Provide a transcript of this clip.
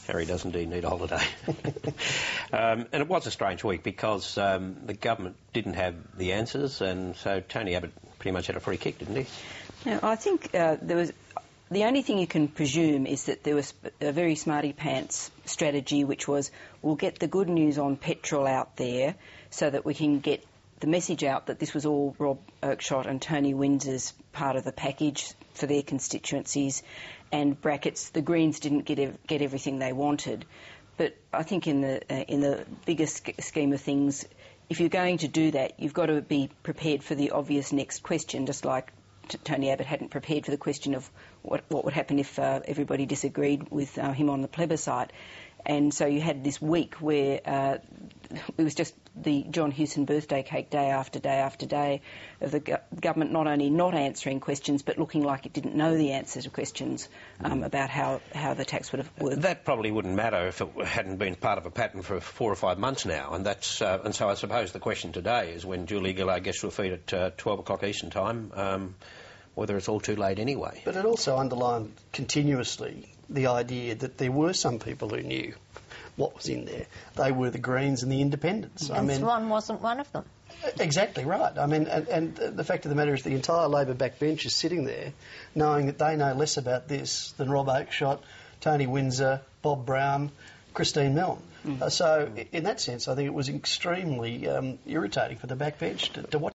Harry does indeed need a holiday. And it was a strange week because the government didn't have the answers, and so Tony Abbott pretty much had a free kick, didn't he? Now, I think the only thing you can presume is that there was a very smarty-pants strategy, which was, we'll get the good news on petrol out there so that we can get the message out that this was all Rob Oakeshott and Tony Windsor's part of the package for their constituencies, and brackets, the Greens didn't get everything they wanted. But I think in the bigger scheme of things, if you're going to do that, you've got to be prepared for the obvious next question, just like Tony Abbott hadn't prepared for the question of what would happen if everybody disagreed with him on the plebiscite. And so you had this week where it was just the John Hewson birthday cake day after day after day of the government not only not answering questions but looking like it didn't know the answers to questions about how the tax would have worked. That probably wouldn't matter if it hadn't been part of a pattern for 4 or 5 months now, and that's and so I suppose the question today is when Julia Gillard gets to her feet at 12 o'clock Eastern time, whether it's all too late anyway. But it also underlined continuously the idea that there were some people who knew what was in there. They were the Greens and the Independents. And Swan wasn't one of them. Exactly right. I mean, and the fact of the matter is the entire Labor backbench is sitting there knowing that they know less about this than Rob Oakeshott, Tony Windsor, Bob Brown, Christine Milne. So in that sense, I think it was extremely irritating for the backbench to watch.